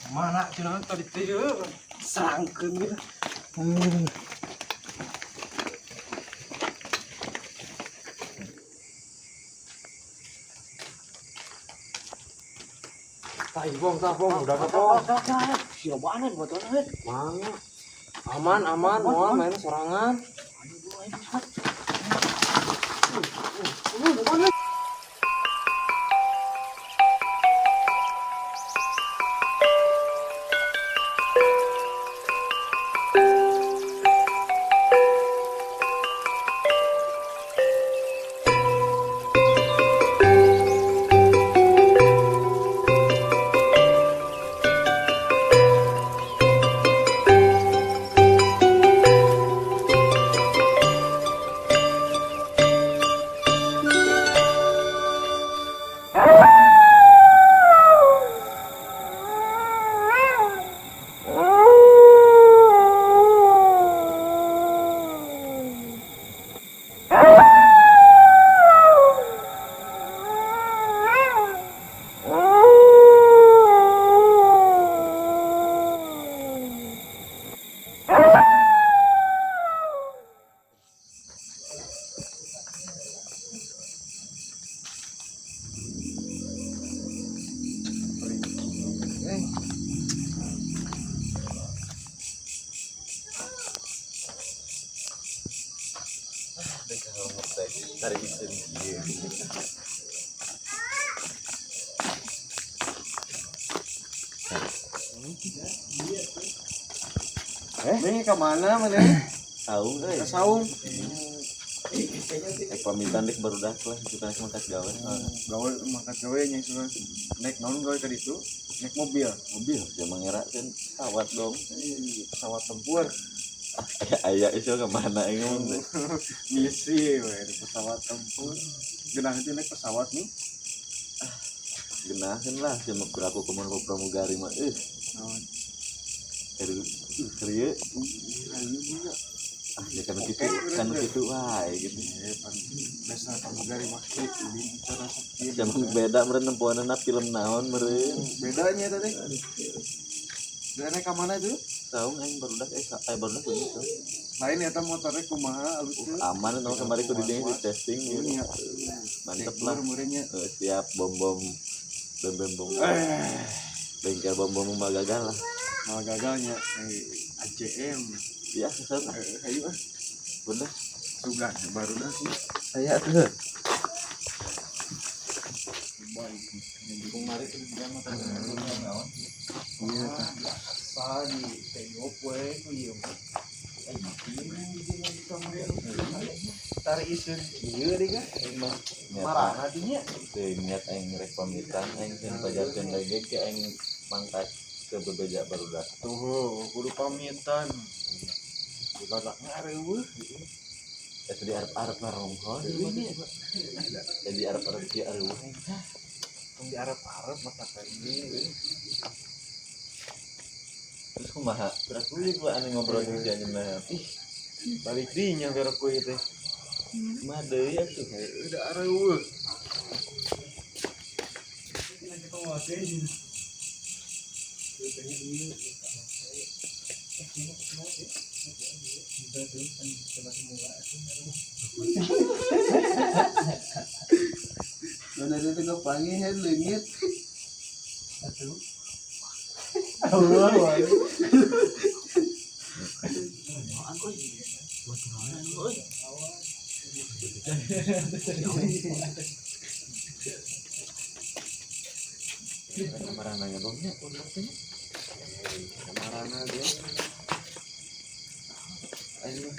Mana cenah tadi teu serangkeun gitu. Bong, udah bong. Siapa banget buat orang? Mana? Aman, mau main sorangan. Tarik isin. Ini ke mana mana? Saung euy. Ke saung. Pamitan dek baru dah lah kita mangkat gawe. Gawe mangkat gawe nya suka. Naik naon gawe ka ditu? Naik mobil. Ya mangerakeun pesawat dong. Pesawat tempur. Aya ieu ke mana ngomong teh. Misi we pesawat tempur. Genah itu naik pesawat nih. Genaheun lah sia mah berlaku kumaha pramugari mah Naon? Serieu Ayo juga. ya kan kitu wae gitu. Dasar pramugari mah ini cara sakit. Jaman beda meureun nempuanna film naon meureun. Bedanya tadi. Naik ka mana itu? Saung aing barudak barudak gitu. Lain eta motornya kumaha alus teh. Aman naon kemarin ku di dieu di testing gitu. Nya. Mantep lah. Murenya. Siap bom bengkel bom mah gagal lah. Malah gagalnya ACM. Iya kesana. Ayo Bener. sugan baru dah sih. Saya tuh. Kemarin tuh dia makan naon. Iya. Sadi tengok we ku ieu. Tarik isun ieu deui kan. Emang Marana dinya. niat aing rek pamitan aing teh pajarkeun lagi ke aing mangkat ke bebeja barudak. Tuh, kudu pamitan. Ibadahnya areueuh. Eta di arep-arep ngarongkol jadi arep-arep kieu areueuh. Di Arab masakan ini. Terus kumaha? Beras kulit gua anu ngobrol jeung si anjeunna. Balik dinya berak ku ieu teh. Kumaha deui atuh? Udah areueuh. Mana ada tengok panggil leungit. Aduh. Allah wae. Marana nya bomnya pondoknya. Marana dia. Ayo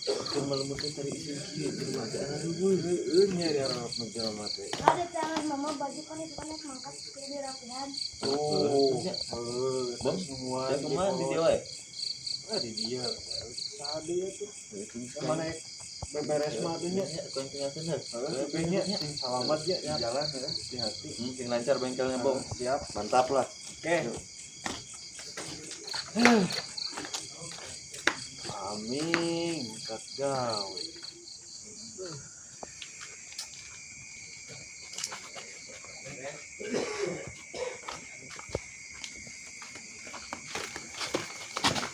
cuma lemut cari isin kieu di rumah ada Heueuh nya dia arep menjelma teh. Ada tangan mama baju kan itu kan mangkat kiri di rapihan. Oh, Bom semua. Ya kemana di dia wae? Di dia. Tadi ya tuh. Mana beberes mah tuh nya. Kon tinggalkeun heus. Nya sing selamat ya di jalan ya, di hati. Sing lancar bengkelnya, Bom. Siap. Mantap lah. Oke. Amin, kat gawe.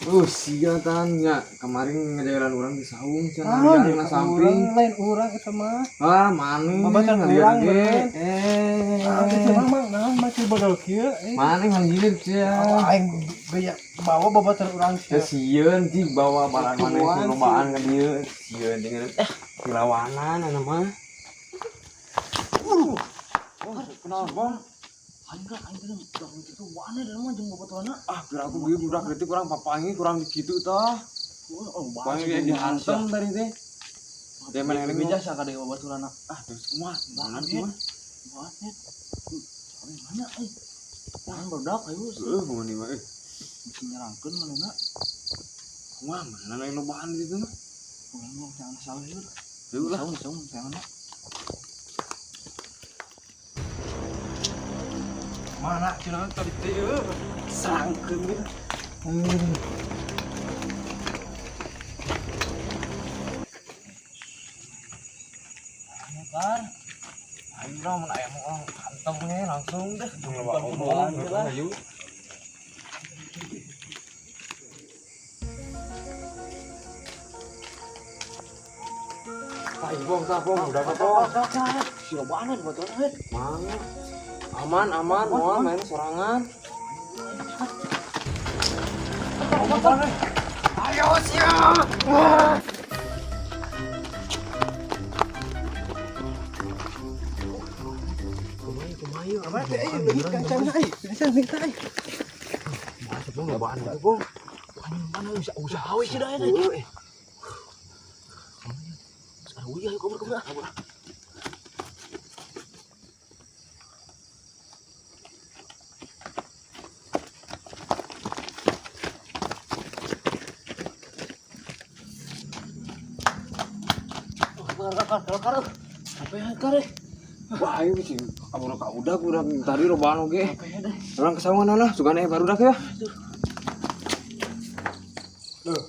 Sia tanya kemarin ngejagalan orang di saung cenah Ah, yang samping. lain orang eta mah. Ah, maneh Babatan ngalieur urang, ge. bener. Ah, itu mah naon macam bodol kieu. Maneh ngalieur cia. Aing gaya bawa babatan urang Teu kieu. sieun ti bawa barang maneh Tuan, lobaan ka dieu. Sieun tinggal dilawanan anu mah. Kenal bang? Aing kan udah gitu wane dan mah jeung babaturanna. Ah, geura aku bieu budak leutik urang papangi kurang dikitu tah. Oh, Papangi ge dihantem tadi teh. Dia mana yang beja sa kada babaturanna. ah terus kumaha? Mana Wane. mah? Wane. Mana euy? Jangan barudak ayo. Kumaha ni mah Bisa nyerangkeun manehna. Kumaha mana lain lobaan di situ mah? Urang mah jangan salah ieu. Deui lah. Saung jangan. Mana cenah tadi teh serangkeun gitu. Kan ayo lah mun aya mah hantem we langsung deh bukan lah. Ayo. Bong, udah kapong. Siapa banget betul head. Mana? Aman, moal main sorangan. Ayo siap. Kumaha? Apa teh ayo leuwih kacang ai. Kacang nih tai. Bong, lobaan bong. Mana usaha we dah eta. Sekarang we ayo kabar. Kar. Apa ya kar? Wah, ayo sih. Abang ka udah tadi lobaan oge. Apa ya deh? Orang kesawangan lah, sugane baru dah ya. Duh.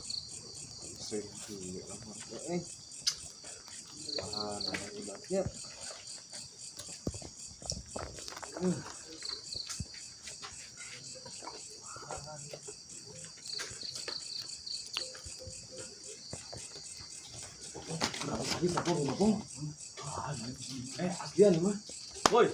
Aslian mah. Woi.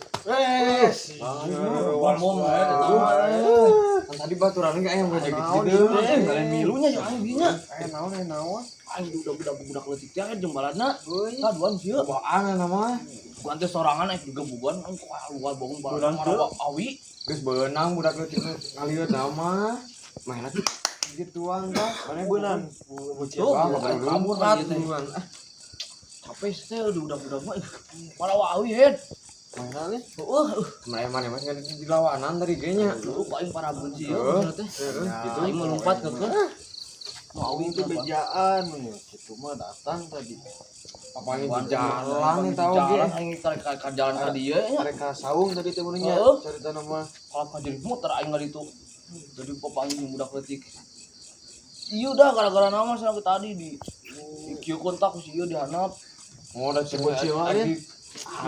Tadi baturan enggak yang ngajak gitu. Kalian milunya yang aing dinya. Naon. Aing budak leutik teh jeung baladna. Kaduan sieu. Baan nama. Bukan teh sorangan aing gebugan aing kok luar bangun baladna marawa awi. Geus beunang budak leutik ngalieur nama. Main lagi gituan tah. Mana beunang. Bocil Kabur kan gitu. Capek teh udah mah. Marawa awi head. Main lagi. Heuh. Mana mas di lawanan tadi genya. Lu paling parah benci ya Heeh. bener teh. Gitu. Aing melompat ke mau awi Itu bejaan itu mah datang tadi. Apanya di jalan nih tahu jalan ge. aing tarik ka jalan ka dieu nya. Mereka saung tadi teh mun nya Heeh. carita nama. Kalau ka jadi muter aing ka ditu. Jadi papanggih budak leutik. Iya dah gara-gara nama sana ke tadi di kieu kontak ku si ieu dihanap. Oh, udah bocil mah ya.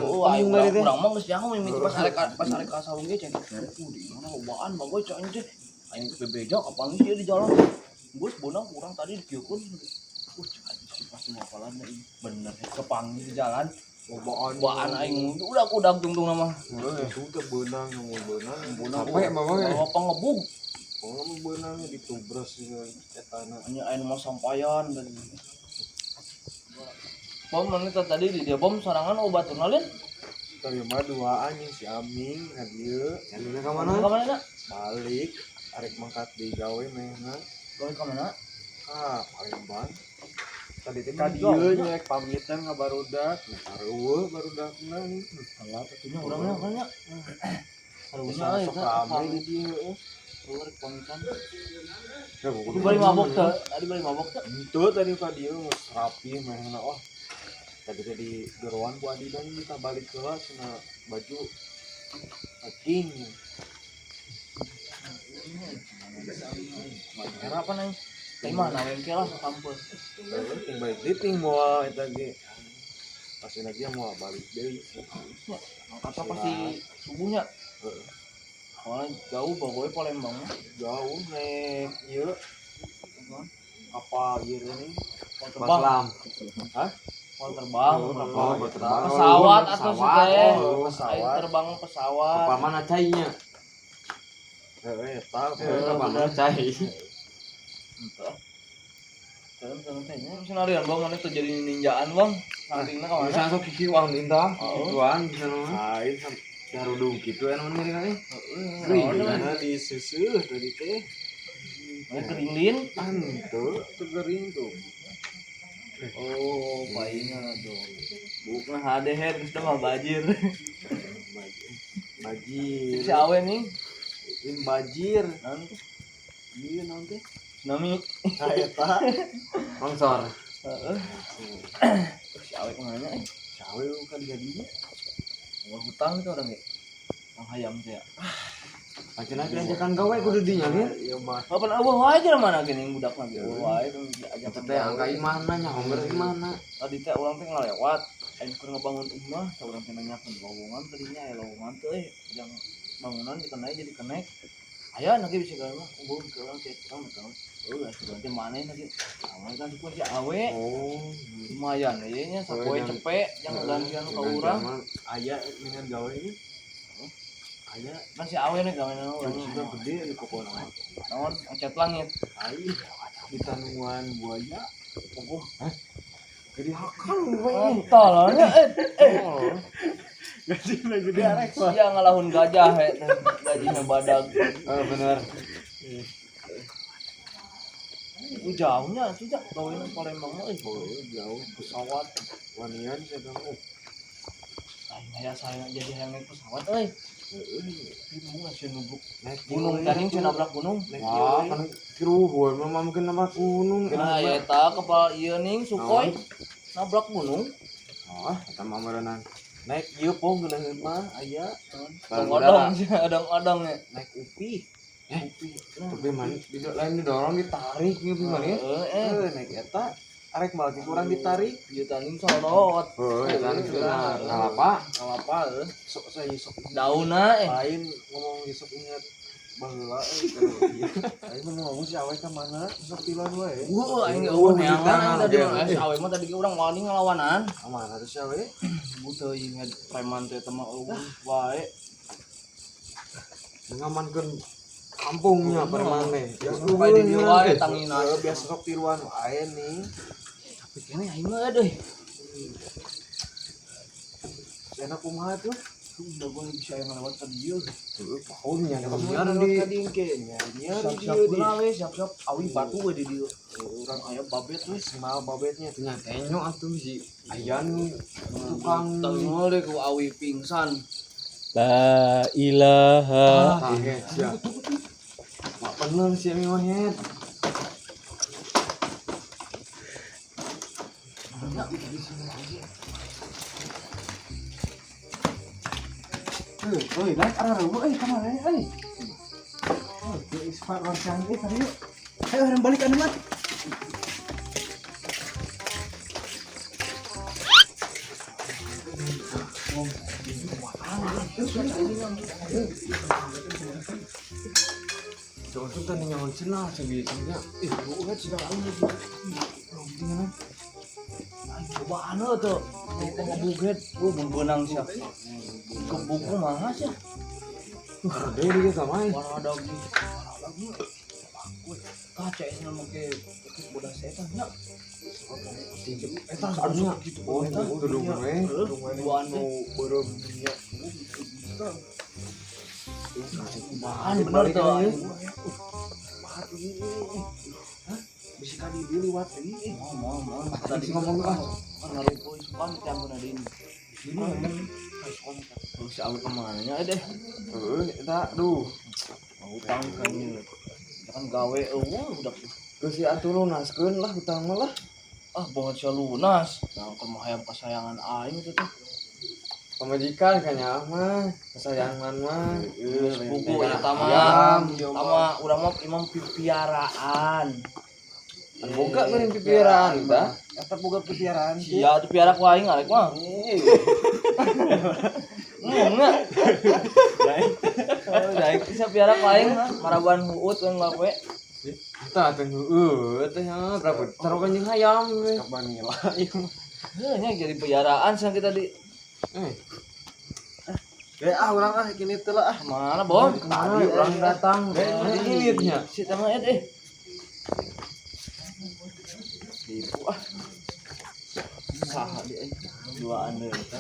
Oh, aing urang mah geus nyaho mimiti pas arek ka saung ge cek. Di mana lobaan bagoy cai teh. Aing bebeja kapan sih di jalan. Geus bonang kurang tadi di kieu kun. Si pasti mau kalan ini bener kepanggih di jalan. Lobaan aing udah kudag tungtung nama. Itu teh beunang nu beunang. Capek mah ge. Apa ngebug. Oh, nu beunang ditubras etana. Hanya aing mah sampayan dan bom mana tadi di dia bom sorangan obat nalin. Tadi mah dua anjing si Aming ka dieu. Jangan ka Mana mana? ka mana? Balik arek mangkat di gawe mehna. Gawe ka mana? Palembang. Tadi teh ka dieu nyek pamitan ka barudak. Sareueuh barudakna nih. Alah tentunya urangnya kan nya. Harusnya Sok rame di dieu. Keluar pamitan. Ya Di bari mabok teh, tadi bari mabok teh. Itu tadi ka dieu geus rapi mehna. Wah. Tadi teh di geroan ku Adidan kita balik heula cenah baju packing. Era apa nang? Teh mah na wengke lah kampus. Ting balik deui ting moal eta ge. Pasti lagi moal balik deui. Kata pasti subuhnya. Heeh. Oh, jauh bagoy Palembang. Jauh nek ieu kapal ieu nih. Mau terbang. Baslam. Mau terbang. Kapal terbang. Pesawat atau sih teh. pesawat. Terbang pesawat. Kapal mana cainya? Eta Kapal mana cai? Entah. Terus tanya senarian bang mana tuh jadi ninjaan bang. Sampingnya ke mana? Bisa sok kiki uang inta. Oh. Tuan bisa mah. lain Darudung kitu anu mah kali. karena disusuh tadi teh. Kering lin. Tuh gering tuh. Oh, palingan tuh. Bukan HD head sudah mah bajir. Bajir. Si awe nih. Ini bajir. Nanti. Iya nanti. Tsunami. Eta. Longsor. Si awe kemana eh? Cawe kan jadinya. Mau hutang itu orang ya. Yang hayam teh. Ya. Acan ajakan gawe kudu dinya nih. Iya mah. Apa eueuh aja mana gini budak mah eueuh wae ajak Teh angka imana nya homer imana. tadi teh urang teh ngalewat aing keur ngebangun imah teh urang teh nanyakeun lowongan tadinya aya lowongan teh yang bangunan dikenai jadi kenek aya lagi bisa gawe mah umum ke urang teh urang asuh teh maneh lagi awe kan ku si awe Oh, lumayan ieu nya sapoe cepet jangan gantian ka urang aya dengan gawe ini. Aya kan si awe nih gawe urang sudah gede di pokoknya. naon cat langit Aih, di tanuan buaya. pokok Gede hakal tolongnya Gajinya gede arek mah. sia ngalahun gajah gajinya badag Bener. jauhnya tidak gawean Palembang mah Oh, jauh pesawat. Wanian saya bilang, aing aya saya jadi hayang naik pesawat euy itu nggak sih nubruk naik gunung tadi sih nabrak gunung Wah, kan kiruhun mah mungkin nama gunung. nah ya eta kepala ieu ning Sukhoi nabrak gunung Oh, eta mah merenang. naik ieu pong geuleun mah aya odong sih odong ya naik upi. upi Tapi man, lain didorong ditarik gitu mah ya. Naik eta arek malah kurang ditarik. ieu tanding solot Oh, eta kena kalapa. apa Sok saya sok dauna lain ngomong sok ingat baheula aing mah ngomong si awe ka mana sok tiluan wae. aing eueuh neangan tadi mah awe mah tadi urang wani ngalawanan Aman atuh si awe. butuh ingat preman teh mah eueuh wae Ngamankeun kampungnya permane. ya supaya di dieu wae tanginan Biasa sok tiluan wae nih. tapi kene aing mah deui Enak kumaha tuh? udah gue bisa yang lewat ke dia Tahunnya ada Biar di di kenya. siap-siap pula we siap-siap awi batu we di dia orang ayam babet we Mal babetnya tuh. nya tenyo atuh si Ayan tukang tengol deh ku awi pingsan La ilaha kaget ya. Mak bener si Ami Wahid. Oi, naik arah rumah, kemana ya, Oh, ispat orang tadi yuk. Ayo, orang balik anu mat. Coba tadi nyawan cenah sebiasanya. Bukan sudah lama cobaan tuh buku ngebuget benang siap ke buku mah sih Ada dia sama ai. warna daging kaca ini nama ke bodas setan ya Eta sadunya. Oh, eta duduk we. duaan mau borong minyak. bahan bener tuh Bisa kali dulu liwat lagi. mau Tadi ngomong ah. naruh poin sukan campur ada ini terus si awi kemana nya deh Eta duh. utang kayaknya kan gawe udah Geus si atuh lunaskeun lah hutang mah lah. banget sia lunas yang kemah hayam kesayangan aing itu tuh Pamajikan kanya mah, kesayangan mah. buku ya tama urang mah imam pipiaraan Boga meureun pipiran tah. Eta boga pikiran. sia tuh piara ku aing arek mah enggak daek bisa piara ku aing mah maraban huut we ngawe Tah teh teh berapa? Taruhkan jeung hayam we. Kapan nila ieu mah. Nya jadi peliharaan sang kita di Eh, Urang gini teh lah. mana Bon? kemana orang datang? Ini nya. Si tengah Ibu saha di duaan deui tah.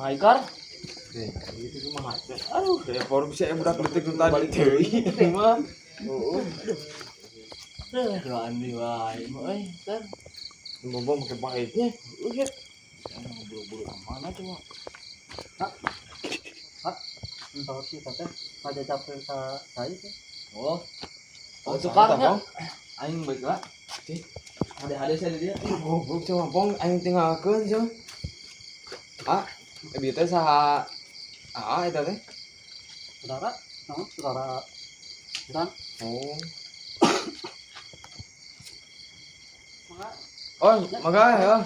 Maikar, Itu cuma aja. Aduh, kayak forum sih budak detik nu tadi teh. Mah. duaan deui wae euy, kan. Ngomong pakai baiknya. Lihat. Yang buru-buru mana coba? Entah sih teh pada capek saya teh. Oh. Oh, Saha tukarnya. tah, Aing baik lah. Ada saya di dia. Goblok cuma pong aing tinggalkeun cenah. Bieu teh saha eta teh? Saudara, naon saudara dan Oh. Oh, mangga ya.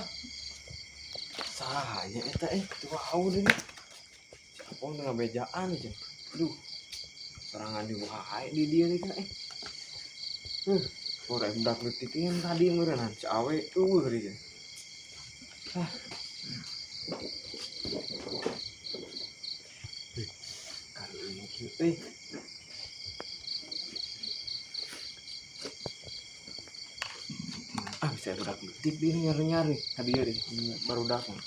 Sahanya eta tuh au deui. Siapa tengah bejaan aja. Aduh. Serangan di wae di dia nih kan Sore budak leutik yang tadi meureunnan si awe deui kan. Kali ini kieu bisa budak leutik dia nyari-nyari tadi ya deh baru datang.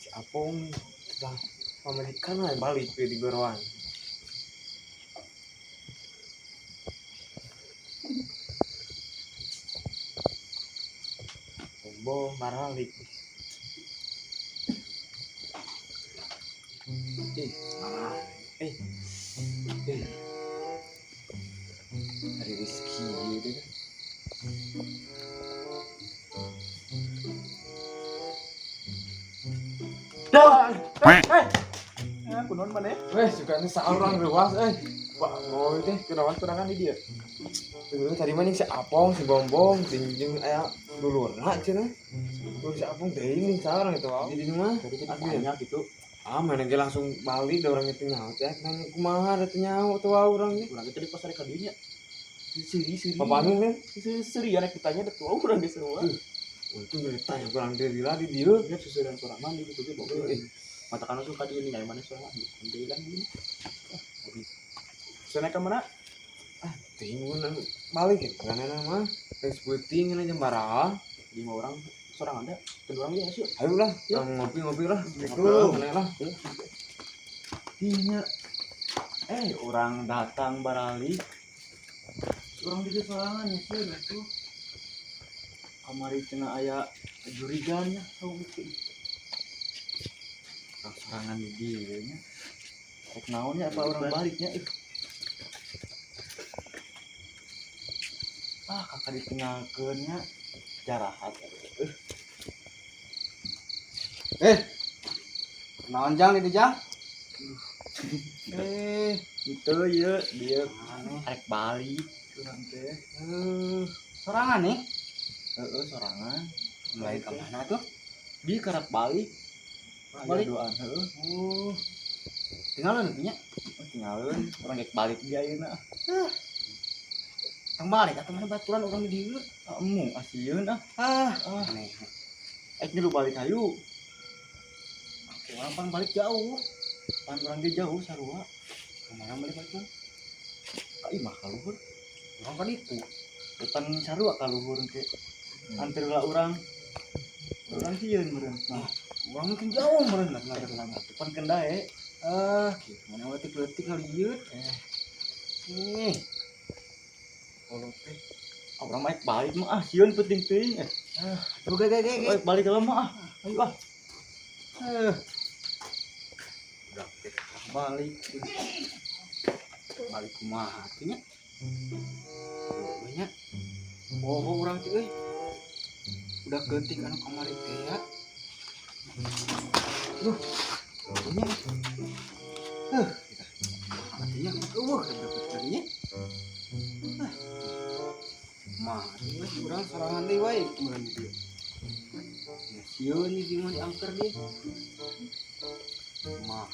Si Apong setelah pemilikan lah balik ke di Goroan. Tombo maralik. Eh. Hari rezeki gitu kan. aku non mana? Suka nih seorang ruas Wah, ngoi teh kenawan kurangan di dia. Tuh tadi mah si Apong, si Bombong, jeung aya dulurna cenah. Terus si Apong teh ini seorang itu. Jadi mah Jadi kita asli banyak gitu. mana ge langsung balik da urang itu nyaho teh nanya kumaha da teh nyaho tuh urang ge. Urang itu di pasar kadinya. Seri. Papanu kan? Seri anak ditanya da tua urang geus semua. Untung dari tanya kurang dari lah di dia. Dia susuran surat mandi gitu dia bawa. Mata kanan suka dia nih mana soalnya. Dia bilang gini. Sana ke mana? Tingun balik ya karena mah geus peuting na jembara. 5 orang seorang ada, kedua orang ya sih. Ayo lah, ngopi-ngopi lah. Gitu, mana lah. Dinya orang datang barali. Orang di sorangan ya sih itu. Kamari cenah aya jurigannya tahu gitu. Sorangan di dia nya. Rek naonnya apa orang baliknya kakak ditinggalkeunnya jarahat. Naon jang di jang? Itu ya dia rek balik urang teh. Sorangan nih. Sorangan. Mulai ke mana tuh? Dia kerap balik. Balik? Doan heuh. Tinggal lu nya. Tinggalin orang rek balik dia ayeuna. Tang balik atuh mana baturan urang di dieu. Emu asieun Aneh. dulu balik hayu. Oke, orang balik jauh. Pan urang ge jauh sarua. Kemana balik baturan? Ka imah ka luhur. Orang kan itu. Depan sarua ka luhur teh. Antir lah urang. Urang sieun meureun. Nah, Orang mungkin jauh meureun lah ngajar lama. depan kendae. Mana letik-letik ngalieur. Kalau teh orang maik balik mah sieun penting teuing. Tuh ge. Baik balik ke mah ayo Udah balik. Balik kumaha atuh nya? Banyak. Oh, urang teh euy. Udah ketik anu kamari teh ya. Ini. Artinya dapat tadinya. Mah, urang sorangan deui wae kemarin itu. Ya sieun nih di mana diangker dia. Mah.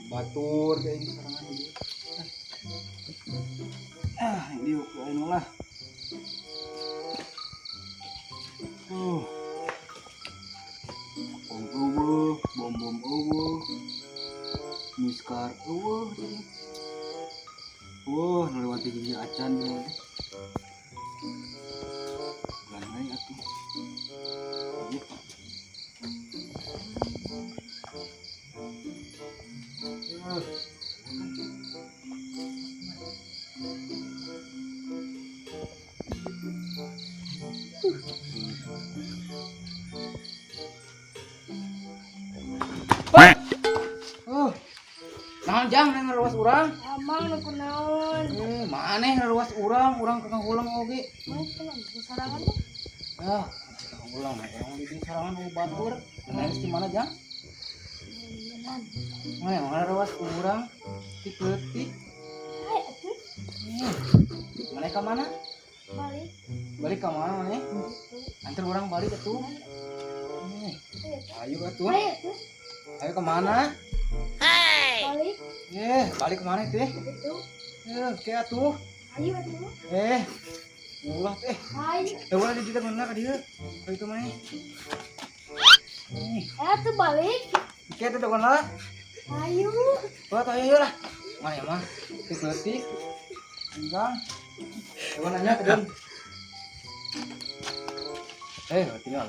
Batur kayak ini serangan dia. Ini ukuran lah. Bom miskar ini. Ngelewati gigi acan dia. Lanai atuh. Nah, jangan ngeruas urang. Amang nu kunaon? Maneh ngeruas urang kekang ulang oge. Mas kunaon sarangan mah? Ah, kekang ulang yang di sarangan nu batur. Nah, di mana jang? Beneran. Mana ngeruas urang ti peutik. Hai atuh Maneh ka mana? balik. Balik ka mana maneh? Antar urang balik atuh. Ayo atuh. Hai atuh Ayo ke mana? balik. Balik ke mana teh? Itu. Ke atuh. Ayo atuh. Ulah teh. Hai. Ulah di dieu mana ka dieu? Ka itu maneh. Atuh balik. Ke atuh da mana? Ayo. Wah, ayo lah. Mana mah? Tik. Enggak. Coba nanya ke dia. Tinggal.